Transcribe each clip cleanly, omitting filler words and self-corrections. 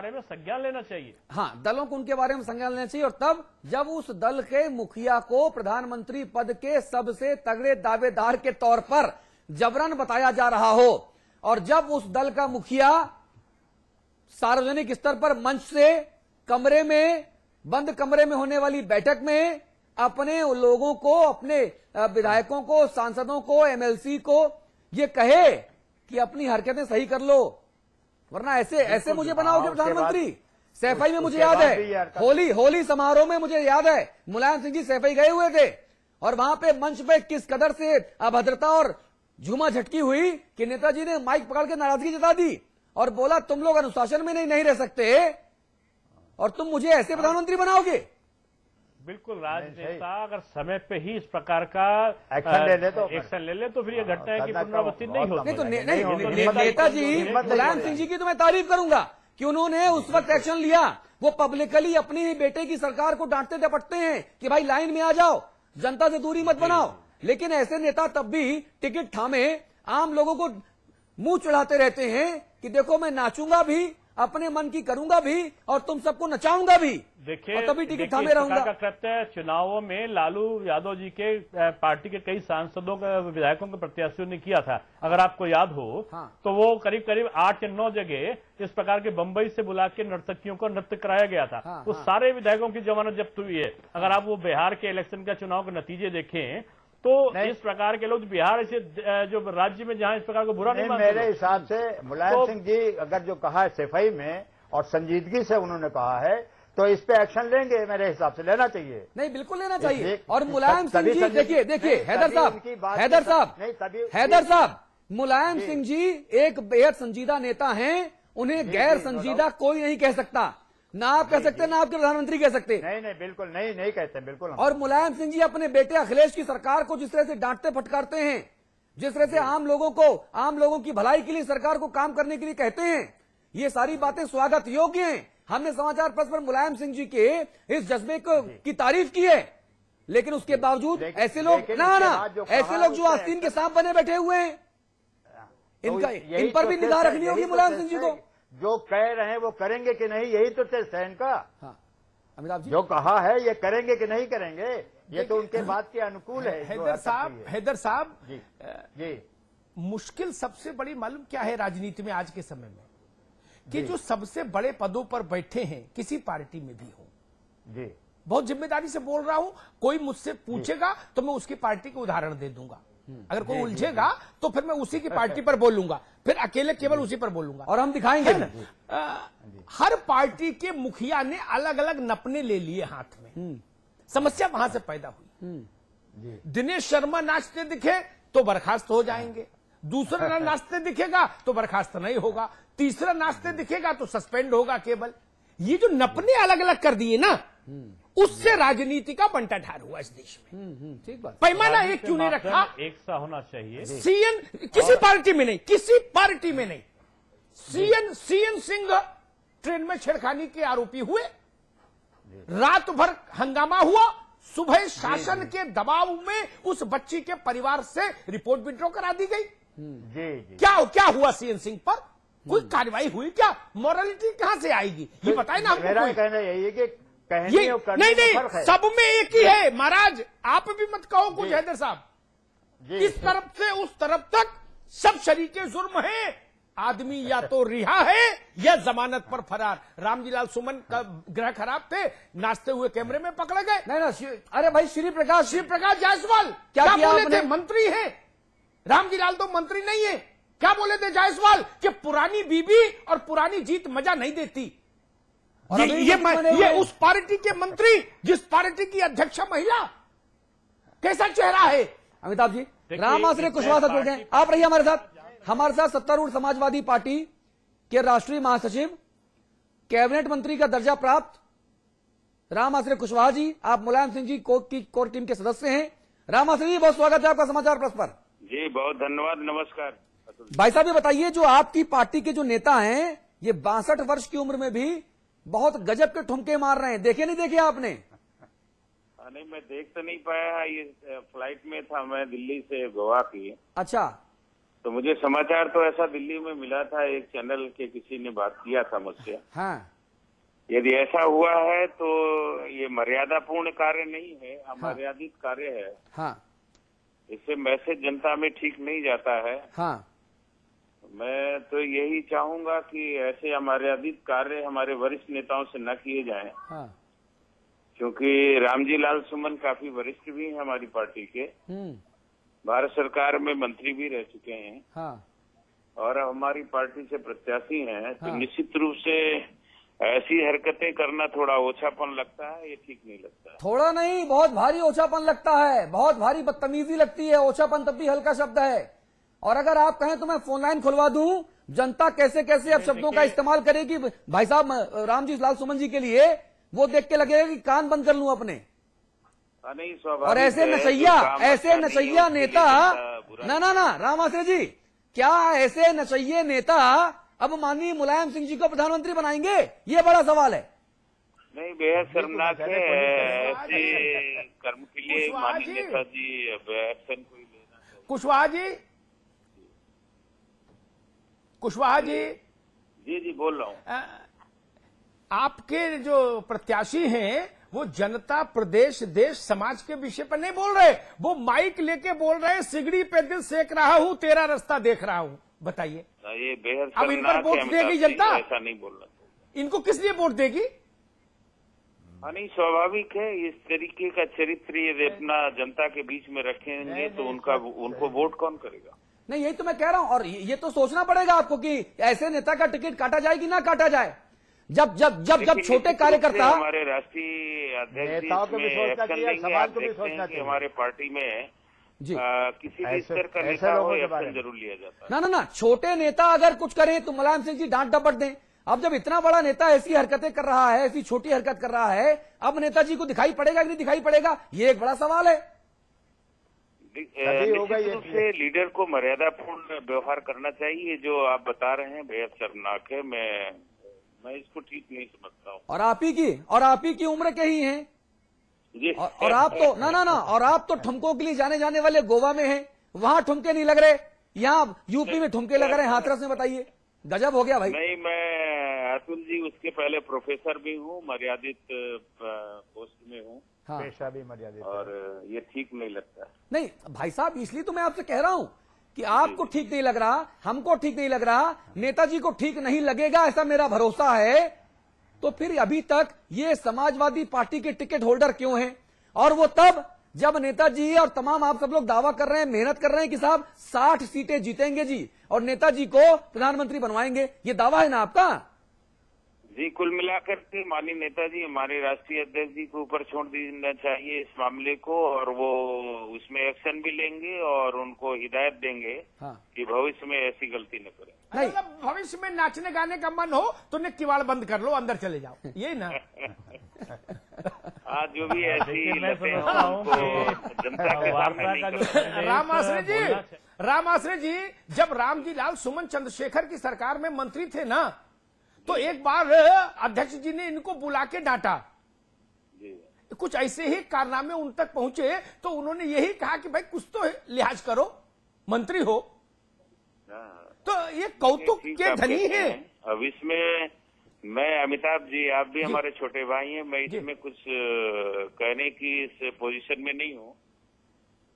बारे में संज्ञान लेना चाहिए। हाँ, दलों को उनके बारे में संज्ञान लेना चाहिए। और तब जब उस दल के मुखिया को प्रधानमंत्री पद के सबसे तगड़े दावेदार के तौर पर जबरन बताया जा रहा हो, और जब उस दल का मुखिया सार्वजनिक स्तर पर मंच से कमरे में, बंद कमरे में होने वाली बैठक में अपने लोगों को, अपने विधायकों को, सांसदों को, एमएलसी को ये कहे कि अपनी हरकतें सही कर लो, वरना ऐसे मुझे बनाओगे प्रधानमंत्री। सैफई में मुझे याद है, होली समारोह में मुझे याद है मुलायम सिंह जी सैफई गए हुए थे, और वहां पे मंच पे किस कदर से अभद्रता और झूमा झटकी हुई कि नेताजी ने माइक पकड़ के नाराजगी जता दी और बोला तुम लोग अनुशासन में नहीं रह सकते और तुम मुझे ऐसे प्रधानमंत्री बनाओगे। बिल्कुल, राजनेता अगर समय पे ही इस प्रकार का एक्शन ले ले तो फिर ये घटना है कि पुनरावृत्ति नहीं होती। नेताजी मुलायम सिंह जी की तो मैं तारीफ करूंगा कि उन्होंने उस वक्त एक्शन लिया। वो पब्लिकली अपनी ही बेटे की सरकार को डांटते डपटते हैं कि भाई लाइन में आ जाओ, जनता से दूरी मत बनाओ, लेकिन ऐसे नेता तब भी टिकट थामे आम लोगों को मुंह चढ़ाते रहते हैं कि देखो मैं नाचूंगा भी, अपने मन की करूंगा भी, और तुम सबको नचाऊंगा भी। देखिए तभी टिकट थामे रहूंगा। कृत्य चुनावों में लालू यादव जी के पार्टी के कई सांसदों विधायकों के प्रत्याशियों ने किया था, अगर आपको याद हो। हाँ। तो वो करीब करीब 8 या 9 जगह इस प्रकार के बंबई से बुला के नर्तकियों को नृत्य कराया गया था। हाँ, उस सारे विधायकों की जमानत जब्त हुई है। अगर आप वो बिहार के इलेक्शन का चुनाव के नतीजे देखें तो इस प्रकार के लोग बिहार से जो राज्य में जहां इस प्रकार को बुरा नहीं मानते। मेरे हिसाब से मुलायम सिंह जी अगर जो कहा है सफाई में और संजीदगी से उन्होंने कहा है तो इस पे एक्शन लेंगे, मेरे हिसाब से लेना चाहिए। नहीं, बिल्कुल लेना चाहिए। और मुलायम सिंह जी देखिए हैदर साहब मुलायम सिंह जी एक बेहद संजीदा नेता हैं, उन्हें गैर संजीदा कोई नहीं कह सकता, ना आप कह सकते ना आपके प्रधानमंत्री कह सकते। नहीं बिल्कुल नहीं कहते, बिल्कुल। और मुलायम सिंह जी अपने बेटे अखिलेश की सरकार को जिस तरह से डांटते फटकारते हैं, जिस तरह से आम लोगों की भलाई के लिए सरकार को काम करने के लिए कहते हैं, ये सारी बातें स्वागत योग्य हैं। हमने समाचार पत्र पर मुलायम सिंह जी के इस जज्बे की तारीफ की है, लेकिन उसके बावजूद ऐसे लोग ऐसे लोग जो आस्तीन के सांप बने बैठे हुए हैं, इन पर भी निगाह रखनी होगी मुलायम सिंह जी को। जो कह रहे हैं वो करेंगे कि नहीं, यही तो टेस्ट है इनका। हाँ, अमिताभ जी जो कहा है ये करेंगे कि नहीं करेंगे, ये तो उनके बात के अनुकूल है। हैदर साहब जी मुश्किल सबसे बड़ी मालूम क्या है राजनीति में आज के समय में, कि जो सबसे बड़े पदों पर बैठे हैं किसी पार्टी में भी हो, जी बहुत जिम्मेदारी से बोल रहा हूं, कोई मुझसे पूछेगा तो मैं उसकी पार्टी का उदाहरण दे दूंगा, अगर कोई उलझेगा तो फिर मैं उसी की पार्टी पर बोलूंगा, फिर अकेले केवल उसी पर बोलूंगा और हम दिखाएंगे। हर पार्टी के मुखिया ने अलग अलग नपने ले लिए हाथ में, समस्या वहां से पैदा हुई। दिनेश शर्मा नाचते दिखे तो बर्खास्त हो जाएंगे, दूसरा नाचते दिखेगा तो बर्खास्त नहीं होगा, तीसरा नाचते दिखेगा तो सस्पेंड होगा केवल। ये जो नपने अलग अलग कर दिए ना, उससे राजनीति का बंटा ढार हुआ इस देश में। ठीक बात। पैमाना एक क्यों नहीं रखा? एक सा होना चाहिए। सीएन किसी पार्टी में नहीं, सीएन सिंह ट्रेन में छेड़खानी के आरोपी हुए, रात भर हंगामा हुआ, सुबह शासन के दबाव में उस बच्ची के परिवार से रिपोर्ट विड्रॉ करा दी गई। क्या हुआ सीएन सिंह पर? कोई कार्रवाई हुई क्या? मॉरलिटी कहां से आएगी ये बताए ना हमको। मेरा कहना यही है कि नहीं सब में एक ही है महाराज, आप भी मत कहो कुछ हैदर साहब। इस तरफ से उस तरफ तक सब शरीके जुर्म हैं, आदमी या तो रिहा है या जमानत पर फरार। रामजीलाल सुमन का ग्रह खराब थे, नाचते हुए कैमरे में पकड़े गए। नहीं अरे भाई श्री प्रकाश जायसवाल क्या बोले थे? मंत्री है रामजीलाल, तो मंत्री नहीं है। क्या बोले थे जायसवाल कि पुरानी बीबी और पुरानी जीत मजा नहीं देती। ये उस पार्टी के मंत्री जिस पार्टी की अध्यक्षा महिला, कैसा चेहरा है? अमिताभ जी, राम आश्रय कुशवाहा जुड़ गए, आप रहिए हमारे साथ सत्तारूढ़ समाजवादी पार्टी के राष्ट्रीय महासचिव, कैबिनेट मंत्री का दर्जा प्राप्त राम आश्रय कुशवाहा जी, आप मुलायम सिंह जी की कोर टीम के सदस्य हैं। राम आश्रय जी, बहुत स्वागत है आपका समाचार प्लस पर। जी बहुत धन्यवाद, नमस्कार। भाई साहब ये बताइए, जो आपकी पार्टी के जो नेता हैं, ये 62 वर्ष की उम्र में भी बहुत गजब के ठुमके मार रहे हैं, देखे नहीं देखे आपने? नहीं मैं देख तो नहीं पाया, ये फ्लाइट में था मैं दिल्ली से गोवा की। अच्छा। तो मुझे समाचार तो ऐसा दिल्ली में मिला था, एक चैनल के किसी ने बात किया था मुझसे। हाँ यदि ऐसा हुआ है तो ये मर्यादापूर्ण कार्य नहीं है, अमर्यादित कार्य है। हाँ इससे मैसेज जनता में ठीक नहीं जाता है। हाँ मैं तो यही चाहूंगा कि ऐसे अमर्यादित कार्य हमारे वरिष्ठ नेताओं से न किए जाएं, हाँ क्योंकि रामजी लाल सुमन काफी वरिष्ठ भी हैं हमारी पार्टी के, भारत सरकार में मंत्री भी रह चुके हैं। हाँ और हमारी पार्टी से प्रत्याशी हैं। तो निश्चित रूप से ऐसी हरकतें करना थोड़ा ओछापन लगता है, ये ठीक नहीं लगता है। थोड़ा नहीं, बहुत भारी ओछापन लगता है, बहुत भारी बदतमीजी लगती है। ओछापन तब भी हल्का शब्द है। और अगर आप कहें तो मैं फोन लाइन खुलवा दूं, जनता कैसे कैसे अब शब्दों का इस्तेमाल करेगी भाई साहब रामजी लाल सुमन जी के लिए, वो देख के लगेगा कि कान बंद कर लूं अपने। नहीं, और ऐसे नचैया नेता ना राम आश्रय जी, क्या ऐसे नचैये नेता अब माननीय मुलायम सिंह जी को प्रधानमंत्री बनाएंगे? ये बड़ा सवाल है। नहीं, बेहद शर्मनाक है। ऐसे कर्म के लिए माननीय नेता जी एक्शन कोई लेना चाहिए। कुशवाहा जी जी बोल रहा हूँ। आपके जो प्रत्याशी हैं वो जनता, प्रदेश, देश, समाज के विषय पर नहीं बोल रहे, वो माइक लेके बोल रहे हैं सिगड़ी पे दिल सेक रहा हूँ, तेरा रास्ता देख रहा हूँ। बताइए, ये बेहद अब इन पर वोट देगी जनता? ऐसा नहीं बोलना। इनको किस लिए वोट देगी? नहीं, स्वाभाविक है। इस तरीके का चरित्र ये अपना जनता के बीच में रखेंगे तो उनको वोट कौन करेगा? नहीं, यही तो मैं कह रहा हूं। और ये तो सोचना पड़ेगा आपको कि ऐसे नेता का टिकट काटा जाए कि ना काटा जाए। जब छोटे कार्यकर्ता, हमारे राष्ट्रीय अध्यक्ष नेताओं को भी सोचना चाहिए, समाज को भी सोचना चाहिए। हमारे पार्टी में जी किसी भी स्तर का नेता हो, एक्शन जरूर लिया जाता है। ना छोटे नेता अगर कुछ करें तो मुलायम सिंह जी डांट डपट दें। अब जब इतना बड़ा नेता ऐसी हरकतें कर रहा है, ऐसी छोटी हरकत कर रहा है, अब नेताजी को दिखाई पड़ेगा कि नहीं दिखाई पड़ेगा, ये एक बड़ा सवाल है। निश्चित रूप से लीडर को मर्यादापूर्ण व्यवहार करना चाहिए। जो आप बता रहे हैं बेहद शर्मनाक है। मैं इसको ठीक नहीं समझता हूँ। और आप ही की उम्र के ही हैं जी। और आप तो ना और आप तो ठुमकों के लिए जाने वाले गोवा में हैं, वहां ठुमके नहीं लग रहे, यहाँ यूपी में ठुमके लग रहे हैं हाथरस में। बताइए, गजब हो गया भाई। नहीं, मैं अतुल जी उसके पहले प्रोफेसर भी हूँ, मर्यादित पोस्ट में हूँ। हाँ। पेशा भी मर्यादित, और ये ठीक नहीं लगता। नहीं भाई साहब, इसलिए तो मैं आपसे कह रहा हूं कि आपको ठीक नहीं लग रहा, हमको ठीक नहीं लग रहा, नेताजी को ठीक नहीं लगेगा ऐसा मेरा भरोसा है। तो फिर अभी तक ये समाजवादी पार्टी के टिकट होल्डर क्यों हैं? और वो तब जब नेताजी और तमाम आप सब लोग दावा कर रहे हैं, मेहनत कर रहे हैं कि साहब 60 सीटें जीतेंगे जी और नेताजी को प्रधानमंत्री बनवाएंगे, ये दावा है ना आपका? जी, कुल मिलाकर के माननीय नेताजी हमारे राष्ट्रीय अध्यक्ष जी को ऊपर छोड़ देना चाहिए इस मामले को, और वो उसमें एक्शन भी लेंगे और उनको हिदायत देंगे। हाँ। कि भविष्य में ऐसी गलती न करें। मतलब भविष्य में नाचने गाने का मन हो तो ने किवाड़ बंद कर लो, अंदर चले जाओ, ये ना। आज जो भी ऐसी लतें हों उनको जनता के सामने नहीं करें। राम आश्रय जी, जब रामजी लाल सुमन चंद्रशेखर की सरकार में मंत्री थे ना, तो एक बार अध्यक्ष जी ने इनको बुला के डांटा। कुछ ऐसे ही कारनामे उन तक पहुंचे तो उन्होंने यही कहा कि भाई कुछ तो लिहाज करो, मंत्री हो। तो ये कौतुक के धनी है। अब इसमें मैं, अमिताभ जी, आप भी हमारे छोटे भाई हैं, मैं इसमें कुछ कहने की इस पोजीशन में नहीं हूँ।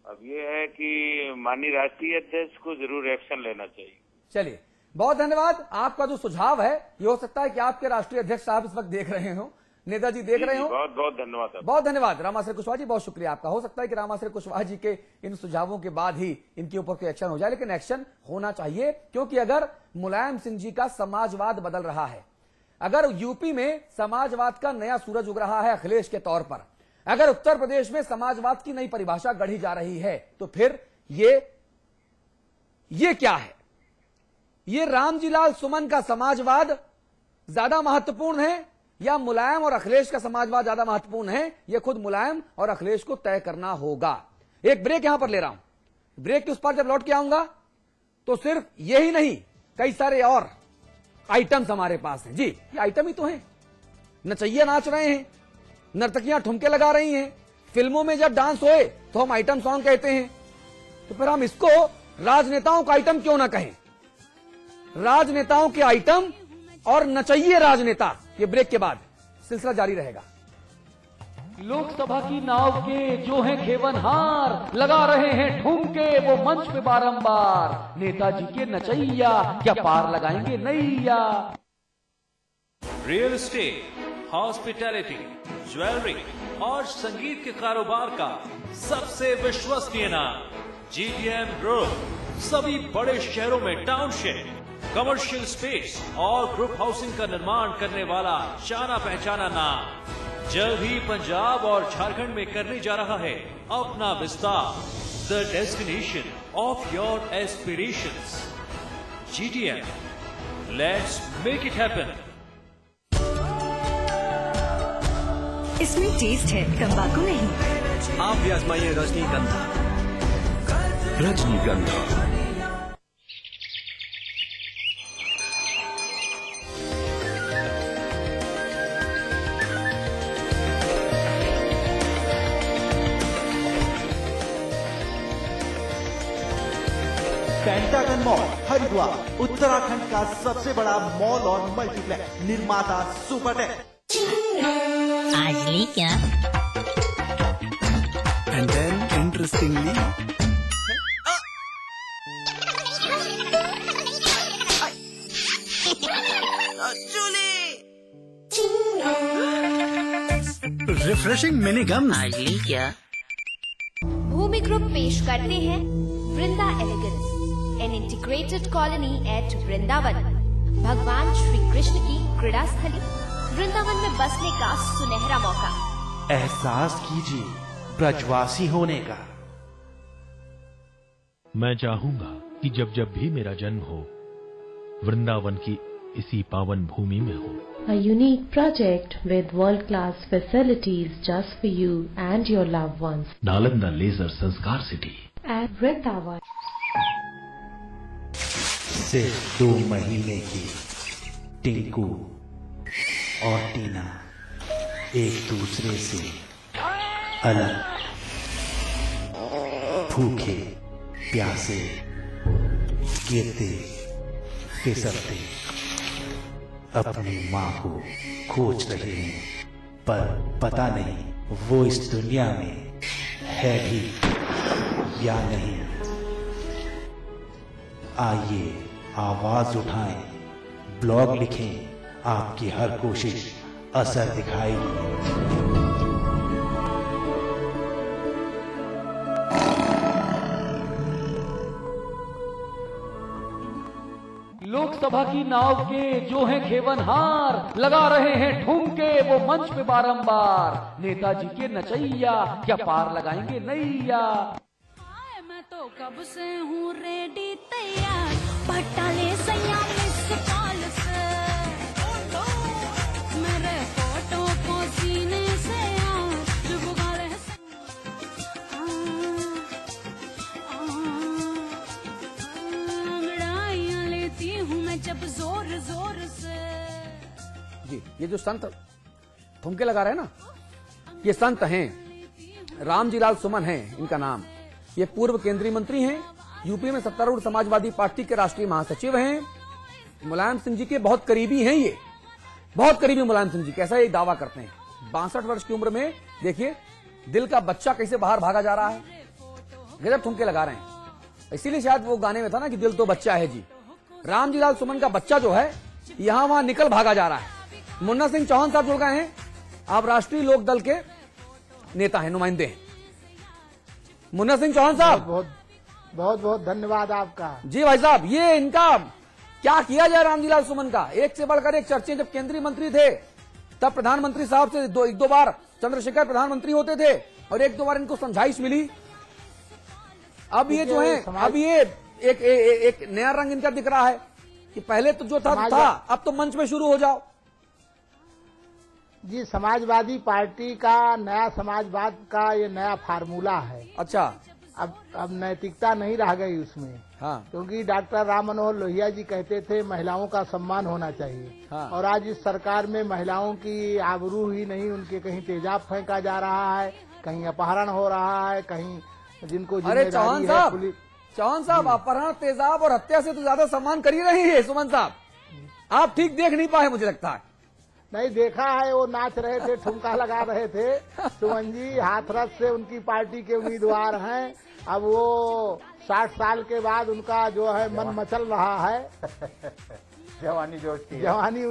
अब ये है कि माननीय राष्ट्रीय अध्यक्ष को जरूर एक्शन लेना चाहिए। चलिए, बहुत धन्यवाद। आपका जो सुझाव है, ये हो सकता है कि आपके राष्ट्रीय अध्यक्ष साहब इस वक्त देख रहे हो, नेताजी देख रहे हो। बहुत बहुत धन्यवाद। बहुत धन्यवाद रामाश्रय कुशवाहा जी, बहुत शुक्रिया आपका। हो सकता है कि रामाश्रय कुशवाहा जी के इन सुझावों के बाद ही इनके ऊपर कोई एक्शन हो जाए, लेकिन एक्शन होना चाहिए, क्योंकि अगर मुलायम सिंह जी का समाजवाद बदल रहा है, अगर यूपी में समाजवाद का नया सूरज उग रहा है अखिलेश के तौर पर, अगर उत्तर प्रदेश में समाजवाद की नई परिभाषा गढ़ी जा रही है, तो फिर ये क्या है? ये रामजी लाल सुमन का समाजवाद ज्यादा महत्वपूर्ण है या मुलायम और अखिलेश का समाजवाद ज्यादा महत्वपूर्ण है? यह खुद मुलायम और अखिलेश को तय करना होगा। एक ब्रेक यहां पर ले रहा हूं। ब्रेक के उस पर जब लौट के आऊंगा तो सिर्फ यही नहीं, कई सारे और आइटम्स हमारे पास हैं। जी, ये आइटम ही तो हैं। नचैया नाच रहे हैं, नर्तकियां ठुमके लगा रही हैं, फिल्मों में जब डांस होए तो हम आइटम सॉन्ग कहते हैं। तो फिर हम इसको राजनेताओं का आइटम क्यों ना कहें, राजनेताओं के आइटम और नचइये राजनेता। ये ब्रेक के बाद सिलसिला जारी रहेगा। लोकसभा की नाव के जो हैं खेवनहार, लगा रहे हैं ठुमके वो मंच पे बारंबार। नेताजी के नचैया क्या पार लगाएंगे नैया। रियल एस्टेट, हॉस्पिटैलिटी, ज्वेलरी और संगीत के कारोबार का सबसे विश्वसनीय नाम GTM ग्रुप। सभी बड़े शहरों में टाउनशिप, कमर्शियल स्पेस और ग्रुप हाउसिंग का निर्माण करने वाला जाना पहचाना नाम जल्द ही पंजाब और झारखंड में करने जा रहा है अपना विस्तार। The destination of your aspirations, GTM, let's make it happen. इसमें टेस्ट है, तंबाकू नहीं। आप भी आजमाइए रजनीगंधा। रजनीगंधा पेंटागन मॉल हरिद्वार, उत्तराखंड का सबसे बड़ा मॉल और मल्टीप्लेक्स। निर्माता सुपरटेक। आज ली क्या? And then interestingly refreshing mini gum. आज ली क्या? भूमि ग्रुप पेश करते हैं Vrinda elegance, an integrated colony at Vrindavan. भगवान श्री कृष्ण की क्रीड़ा स्थली, वृंदावन में बसने का सुनहरा मौका। एहसास कीजिए ब्रजवासी होने का। मैं चाहूंगा कि जब जब भी मेरा जन्म हो, वृंदावन की इसी पावन भूमि में हो। A unique project with world-class facilities just for you and your loved ones. Nalanda leisure Sanskar city At Vrindavan. सिर्फ 2 महीने की टिंकू और टीना एक दूसरे से अलग, भूखे प्यासे गिरते फिसलते अपनी माँ को खोज रहे हैं, पर पता नहीं वो इस दुनिया में है भी या नहीं। आइए आवाज उठाएं, ब्लॉग लिखें, आपकी हर कोशिश असर दिखाएगी। लोकसभा की नाव के जो हैं खेवनहार, लगा रहे हैं ठुमके वो मंच पे बारंबार। नेताजी के नचैया क्या पार लगाएंगे नैया। मैं तो कब से हूँ रेडी तैयार, पटाले सैया मिस कॉल से मेरे फोटो को सीने से चुपकाले अंगड़ाइयाँ लेती हूँ मैं जब जोर जोर से। जी, ये जो संत ठुमके लगा रहे हैं ना, ये संत हैं रामजी लाल सुमन है इनका नाम। ये पूर्व केंद्रीय मंत्री हैं, यूपी में सत्तारूढ़ समाजवादी पार्टी के राष्ट्रीय महासचिव हैं, मुलायम सिंह जी के बहुत करीबी हैं। ये बहुत करीबी मुलायम सिंह जी, कैसा ये दावा करते हैं। 62 वर्ष की उम्र में देखिए दिल का बच्चा कैसे बाहर भागा जा रहा है, गजब ठुमके लगा रहे हैं। इसीलिए शायद वो गाने में था ना कि दिल तो बच्चा है जी। रामजी लाल सुमन का बच्चा जो है यहां वहां निकल भागा जा रहा है। मुन्ना सिंह चौहान साहब जुड़ गए हैं, आप राष्ट्रीय लोक दल के नेता हैं, नुमाइंदे हैं। मुन्ना सिंह चौहान साहब, बहुत बहुत धन्यवाद आपका। जी भाई साहब, ये इनका क्या किया जाए रामजी लाल सुमन का, एक से बढ़कर एक चर्चे। जब केंद्रीय मंत्री थे तब प्रधानमंत्री साहब से एक दो बार चंद्रशेखर प्रधानमंत्री होते थे और एक दो बार इनको समझाइश मिली। अब ये जो है, अब ये एक नया रंग इनका दिख रहा है कि पहले तो जो था अब तो मंच में शुरू हो जाओ। जी, समाजवादी पार्टी का नया समाजवाद का ये नया फार्मूला है। अच्छा, अब नैतिकता नहीं रह गई उसमें। हाँ। क्योंकि डॉक्टर राम मनोहर लोहिया जी कहते थे महिलाओं का सम्मान होना चाहिए। हाँ। और आज इस सरकार में महिलाओं की आबरू ही नहीं, उनके कहीं तेजाब फेंका जा रहा है, कहीं अपहरण हो रहा है, कहीं जिनको अरे चौहान साहब, चौहान साहब, अपहरण, तेजाब और हत्या से तो ज्यादा सम्मान कर ही रहे हैं सुमन साहब। आप ठीक देख नहीं पाए मुझे लगता है। नहीं देखा है, वो नाच रहे थे, ठुमका लगा रहे थे। सुमन जी हाथरस से उनकी पार्टी के उम्मीदवार हैं। अब वो 60 साल के बाद उनका जो है मन मचल रहा है। जवानी जोश की जवानी